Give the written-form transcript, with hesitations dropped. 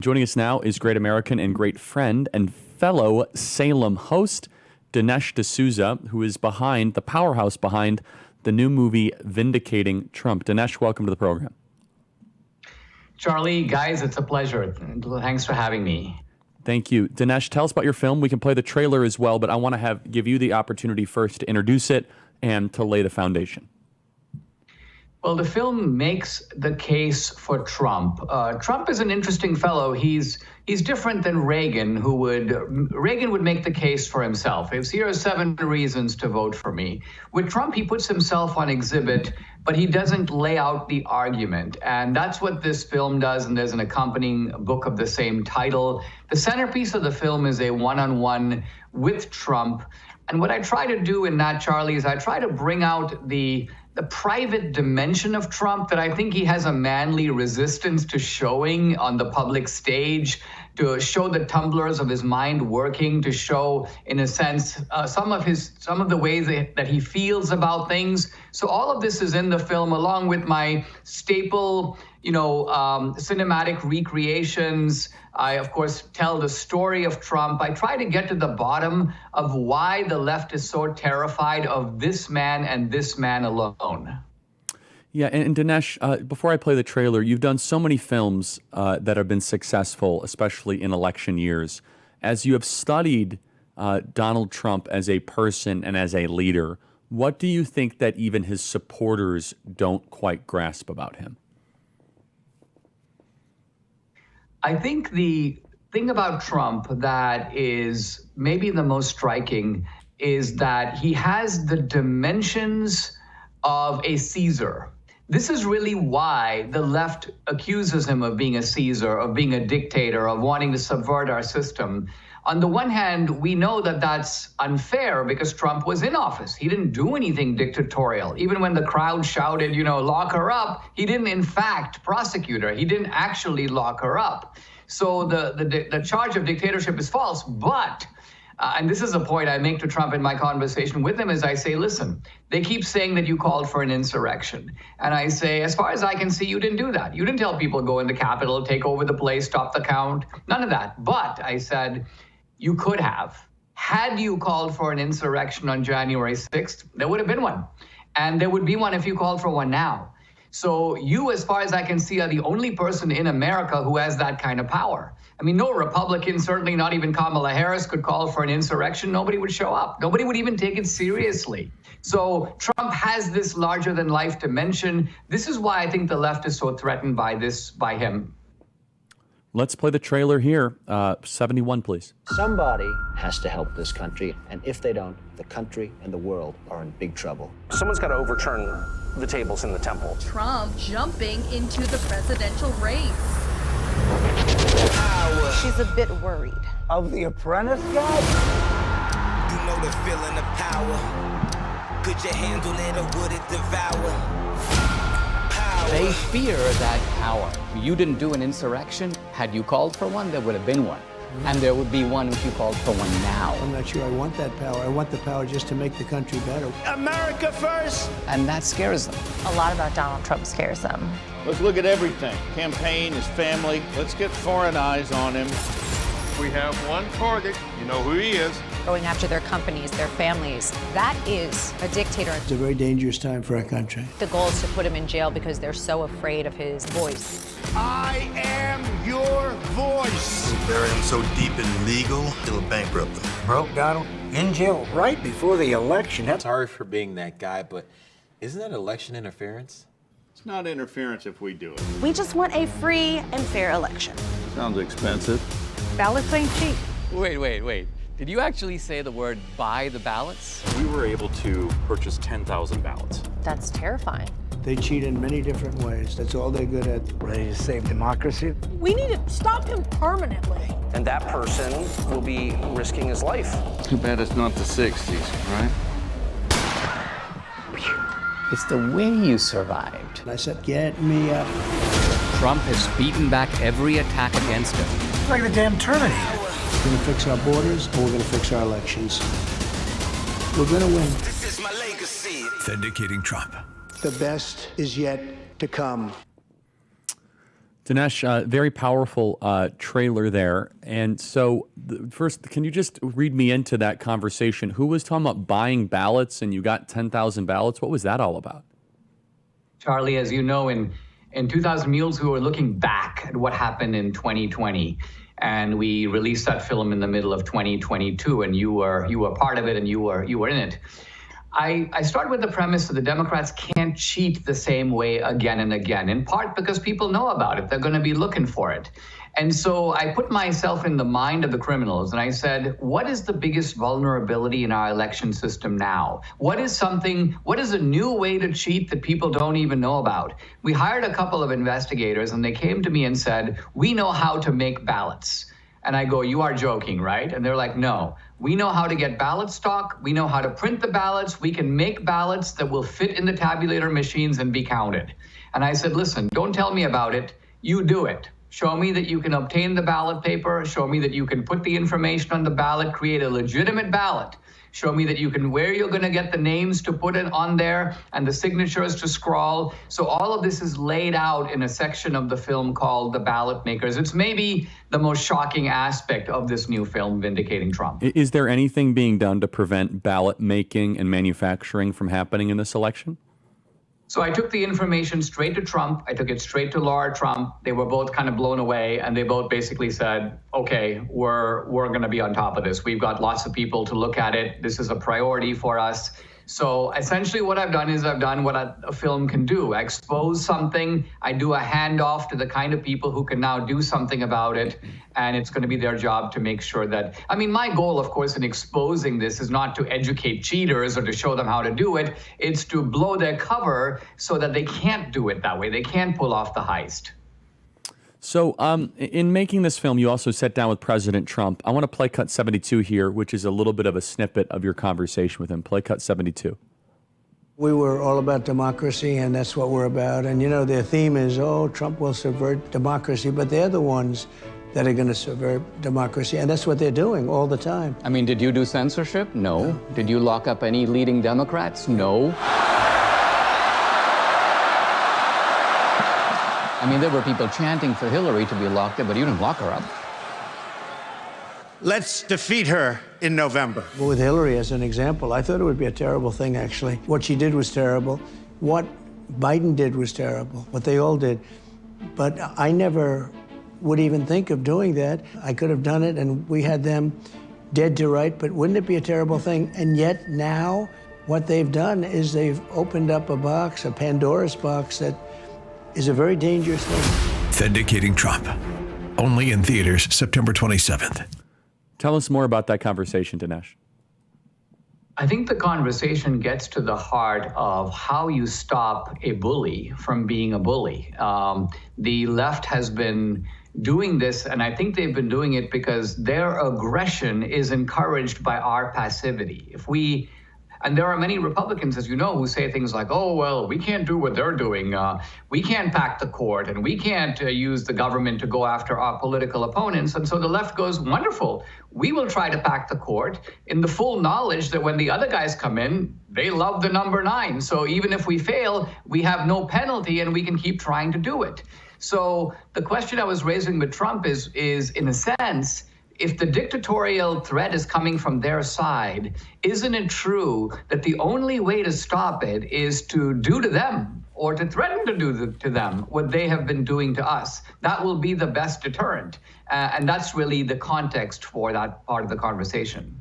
Joining us now is great American and great friend and fellow Salem host, Dinesh D'Souza, who is behind the powerhouse behind the new movie Vindicating Trump. Dinesh, welcome to the program. Charlie, guys, it's a pleasure. Thanks for having me. Thank you. Dinesh, tell us about your film. We can play the trailer as well, but I want to give you the opportunity first to introduce it and to lay the foundation. Well, the film makes the case for Trump. Trump is an interesting fellow. He's different than Reagan, Reagan would make the case for himself. Here are 7 reasons to vote for me. With Trump, he puts himself on exhibit, but he doesn't lay out the argument. And that's what this film does, and there's an accompanying book of the same title. The centerpiece of the film is a one-on-one with Trump. And what I try to do in that, Charlie, is I try to bring out the private dimension of Trump that I think he has a manly resistance to showing on the public stage, to show the tumblers of his mind working, to show, in a sense, some of the ways that he feels about things. So all of this is in the film, along with my staple, cinematic recreations. I, of course, tell the story of Trump. I try to get to the bottom of why the left is so terrified of this man and this man alone. Yeah, and Dinesh, before I play the trailer, you've done so many films that have been successful, especially in election years. As you have studied Donald Trump as a person and as a leader, what do you think that even his supporters don't quite grasp about him? I think the thing about Trump that is maybe the most striking is that he has the dimensions of a Caesar. This is really why the left accuses him of being a Caesar, of being a dictator, of wanting to subvert our system. On the one hand, we know that that's unfair because Trump was in office. He didn't do anything dictatorial. Even when the crowd shouted, lock her up, he didn't, in fact, prosecute her. He didn't actually lock her up. So the charge of dictatorship is false. But, and this is a point I make to Trump in my conversation with him, is I say, listen, they keep saying that you called for an insurrection. And I say, as far as I can see, you didn't do that. You didn't tell people go in the Capitol, take over the place, stop the count. None of that. But I said, you could have. Had you called for an insurrection on January 6th, there would have been one. And there would be one if you called for one now. So you, as far as I can see, are the only person in America who has that kind of power. I mean, no Republican, certainly not even Kamala Harris, could call for an insurrection. Nobody would show up. Nobody would even take it seriously. So Trump has this larger-than-life dimension. This is why I think the left is so threatened by him. Let's play the trailer here. 71, please. Somebody has to help this country, and if they don't, the country and the world are in big trouble. Someone's got to overturn the tables in the temple. Trump jumping into the presidential race. She's a bit worried. Of the Apprentice guy? You know the feeling of power. Could you handle it or would it devour? They fear that power. You didn't do an insurrection. Had you called for one, there would have been one. And there would be one if you called for one now. I'm not sure I want that power. I want the power just to make the country better. America first! And that scares them. A lot about Donald Trump scares them. Let's look at everything. Campaign, his family. Let's get foreign eyes on him. We have one target. You know who he is. Going after their companies, their families. That is a dictator. It's a very dangerous time for our country. The goal is to put him in jail because they're so afraid of his voice. I am your voice. We'll bury him so deep in legal, it'll bankrupt them. Broke Donald in jail right before the election. Sorry for being that guy, but isn't that election interference? It's not interference if we do it. We just want a free and fair election. Sounds expensive. Ballots ain't cheap. Wait. Did you actually say the word buy the ballots? We were able to purchase 10,000 ballots. That's terrifying. They cheat in many different ways. That's all they're good at. Ready to save democracy? We need to stop him permanently. And that person will be risking his life. Too bad it's not the 60s, right? It's the way you survived. And I said, get me up. Trump has beaten back every attack against him. It's like the damn Terminator. We're going to fix our borders, or we're going to fix our elections. We're going to win. This is my legacy. Vindicating Trump. The best is yet to come. Dinesh, very powerful trailer there. And so, first, can you just read me into that conversation? Who was talking about buying ballots and you got 10,000 ballots? What was that all about? Charlie, as you know, in 2000 Mules, we were looking back at what happened in 2020. And we released that film in the middle of 2022, and you were part of it, and you were in it. I start with the premise that the Democrats can't cheat the same way again and again, in part because people know about it. They're going to be looking for it. And so I put myself in the mind of the criminals, and I said, what is the biggest vulnerability in our election system now? What is a new way to cheat that people don't even know about? We hired a couple of investigators, and they came to me and said, we know how to make ballots. And I go, you are joking, right? And they're like, no, we know how to get ballot stock. We know how to print the ballots. We can make ballots that will fit in the tabulator machines and be counted. And I said, listen, don't tell me about it. You do it. Show me that you can obtain the ballot paper. Show me that you can put the information on the ballot, create a legitimate ballot. Show me that you can, where you're going to get the names to put it on there and the signatures to scrawl. So all of this is laid out in a section of the film called The Ballot Makers. It's maybe the most shocking aspect of this new film, Vindicating Trump. Is there anything being done to prevent ballot making and manufacturing from happening in this election? So I took the information straight to Trump. I took it straight to Laura Trump. They were both kind of blown away, and they both basically said, okay, we're going to be on top of this. We've got lots of people to look at it. This is a priority for us. So essentially what I've done is I've done what a film can do. I expose something. I do a handoff to the kind of people who can now do something about it. And it's going to be their job to make sure that, I mean, my goal, of course, in exposing this is not to educate cheaters or to show them how to do it. It's to blow their cover so that they can't do it that way. They can't pull off the heist. So in making this film, you also sat down with President Trump. I want to play cut 72 here, which is a little bit of a snippet of your conversation with him. Play cut 72. We were all about democracy, and that's what we're about. And, you know, their theme is, oh, Trump will subvert democracy, but they're the ones that are going to subvert democracy, and that's what they're doing all the time. I mean, did you do censorship? No. Did you lock up any leading Democrats? No. I mean, there were people chanting for Hillary to be locked up, but you didn't lock her up. Let's defeat her in November. Well, with Hillary as an example, I thought it would be a terrible thing, actually. What she did was terrible. What Biden did was terrible. What they all did. But I never would even think of doing that. I could have done it, and we had them dead to right, but wouldn't it be a terrible thing? And yet now, what they've done is they've opened up a box, a Pandora's box, that is a very dangerous thing. Vindicating Trump. Only in theaters September 27th. Tell us more about that conversation, Dinesh. I think the conversation gets to the heart of how you stop a bully from being a bully. The left has been doing this, and I think they've been doing it because their aggression is encouraged by our passivity. And there are many Republicans, as you know, who say things like, oh, well, we can't do what they're doing. We can't pack the court, and we can't use the government to go after our political opponents. And so the left goes, wonderful. We will try to pack the court in the full knowledge that when the other guys come in, they love the number 9. So even if we fail, we have no penalty, and we can keep trying to do it. So the question I was raising with Trump is in a sense, if the dictatorial threat is coming from their side, isn't it true that the only way to stop it is to do to them or to threaten to do to them what they have been doing to us? That will be the best deterrent. And that's really the context for that part of the conversation.